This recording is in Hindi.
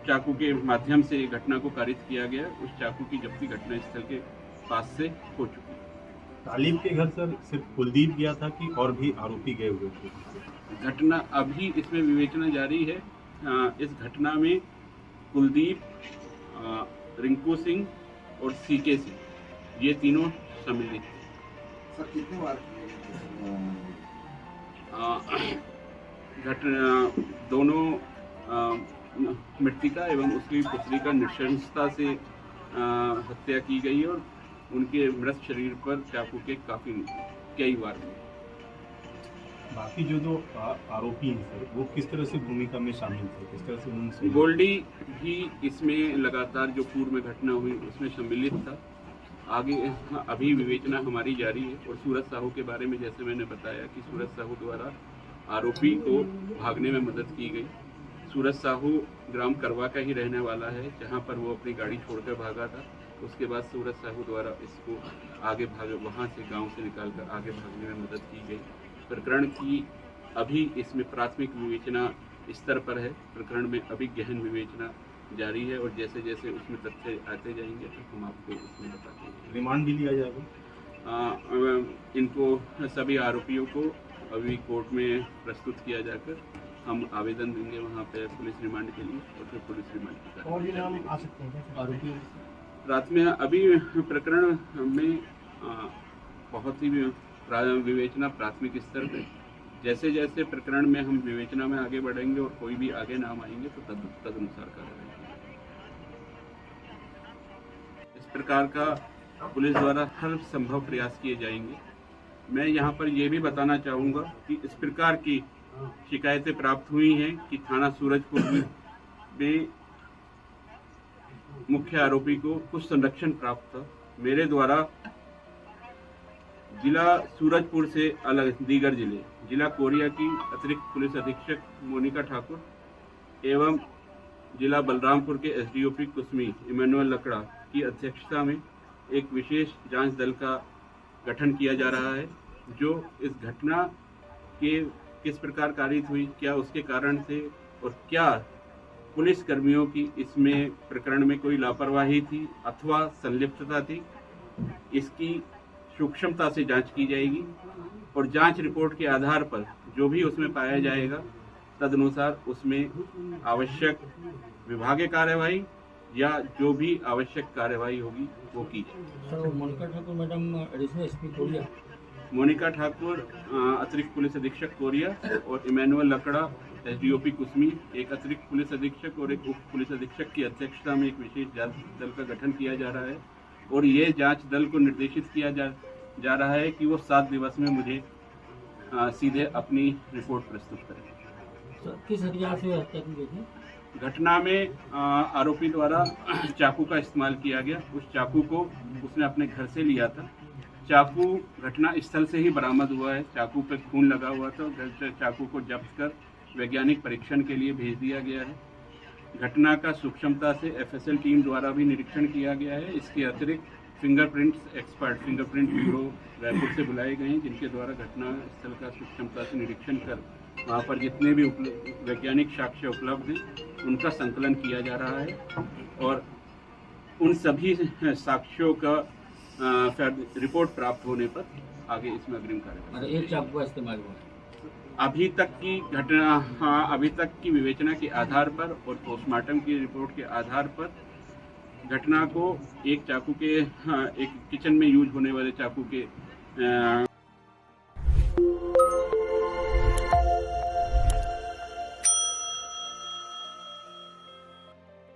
चाकू के माध्यम से घटना को कारित किया गया। उस चाकू की जब्ती घटनास्थल के पास से हो चुकी है। तालिब के घर सर सिर्फ कुलदीप गया था कि और भी आरोपी गए हुए थे? घटना अभी इसमें विवेचना जारी है। इस घटना में कुलदीप, रिंकू सिंह और सीके सिंह ये तीनों सम्मिलित थे। सर कितने बार घटना दोनों मृतिका एवं उसकी पुत्री का नृशंसता से हत्या की गई और उनके मृत शरीर पर चाकू के कई वार हुए। बाकी जो दो आरोपी हैं सर वो किस तरह से भूमिका में शामिल थे, किस तरह से उनसे? गोल्डी भी इसमें लगातार जो पूर्व में घटना हुई उसमें सम्मिलित था। आगे अभी विवेचना हमारी जारी है। और सूरज साहू के बारे में जैसे मैंने बताया कि सूरज साहू द्वारा आरोपी को भागने में मदद की गई। सूरज साहू ग्राम करवा का ही रहने वाला है, जहां पर वो अपनी गाड़ी छोड़कर भागा था। उसके बाद सूरज साहू द्वारा इसको वहां से गांव से निकालकर आगे भागने में मदद की गई। प्रकरण की अभी इसमें प्राथमिक विवेचना स्तर पर है। प्रकरण में अभी गहन विवेचना जारी है और जैसे जैसे उसमें तथ्य आते जाएंगे तो हम आपको उसमें बताते हैं। रिमांड भी लिया जाएगा? इनको सभी आरोपियों को अभी कोर्ट में प्रस्तुत किया जाकर हम आवेदन देंगे वहाँ पे पुलिस रिमांड के लिए और फिर पुलिस रिमांड की और भी नाम आ सकते हैं आरोपी? रात में अभी प्रकरण में बहुत ही विवेचना प्राथमिक स्तर पे। जैसे जैसे प्रकरण में हम विवेचना में आगे बढ़ेंगे और कोई भी आगे नाम आएंगे तो तदनुसार कार्रवाई। इस प्रकार का पुलिस द्वारा हर संभव प्रयास किए जाएंगे। मैं यहाँ पर यह भी बताना चाहूँगा कि इस प्रकार की शिकायतें प्राप्त हुई हैं कि थाना सूरजपुर में मुख्य आरोपी को कुछ संरक्षण प्राप्त था। मेरे द्वारा जिला सूरजपुर से अलग दीगर जिला कोरिया की अतिरिक्त पुलिस अधीक्षक मोनिका ठाकुर एवं जिला बलरामपुर के एसडीओपी कुसमी इमैनुअल लकड़ा की अध्यक्षता में एक विशेष जांच दल का गठन किया जा रहा है, जो इस घटना के किस प्रकार कारित हुई, क्या उसके कारण थे और क्या पुलिस कर्मियों की इसमें प्रकरण में कोई लापरवाही थी अथवा संलिप्तता थी, इसकी सूक्ष्मता से जांच की जाएगी और जांच रिपोर्ट के आधार पर जो भी उसमें पाया जाएगा तदनुसार उसमें आवश्यक विभागीय कार्यवाही या जो भी आवश्यक कार्यवाही होगी वो की जाएगी। Sir Monika Thakur madam additional SP Koriya, Monika Thakur अतिरिक्त पुलिस अधीक्षक कोरिया और इमैनुअल लकड़ा एसडीओपी कुसमी एक अतिरिक्त पुलिस अधीक्षक और एक उप पुलिस अधीक्षक की अध्यक्षता में एक विशेष जांच दल का गठन किया जा रहा है और ये जांच दल को निर्देशित किया जा रहा है कि वो 7 दिवस में मुझे सीधे अपनी रिपोर्ट प्रस्तुत करें। सर किस हथियार से हत्या की गई थी? घटना में आरोपी द्वारा चाकू का इस्तेमाल किया गया। उस चाकू को उसने अपने घर से लिया था। चाकू घटना स्थल से ही बरामद हुआ है। चाकू पे खून लगा हुआ था। घर से चाकू को जब्त कर वैज्ञानिक परीक्षण के लिए भेज दिया गया है। घटना का सूक्ष्मता से एफएसएल टीम द्वारा भी निरीक्षण किया गया है। इसके अतिरिक्त fingerprints expert fingerprint bureau Raipur से बुलाए गए हैं, जिनके द्वारा घटना स्थल का सूक्ष्मता से निरीक्षण कर वहाँ पर जितने भी वैज्ञानिक साक्ष्य उपलब्ध हैं उनका संकलन किया जा रहा है और उन सभी साक्ष्यों का रिपोर्ट प्राप्त होने पर आगे इसमें अग्रिम कार्रवाई। एक चाकू का इस्तेमाल हुआ? अभी तक की विवेचना के आधार पर और पोस्टमार्टम की रिपोर्ट के आधार पर घटना को एक चाकू के एक किचन में यूज होने वाले चाकू के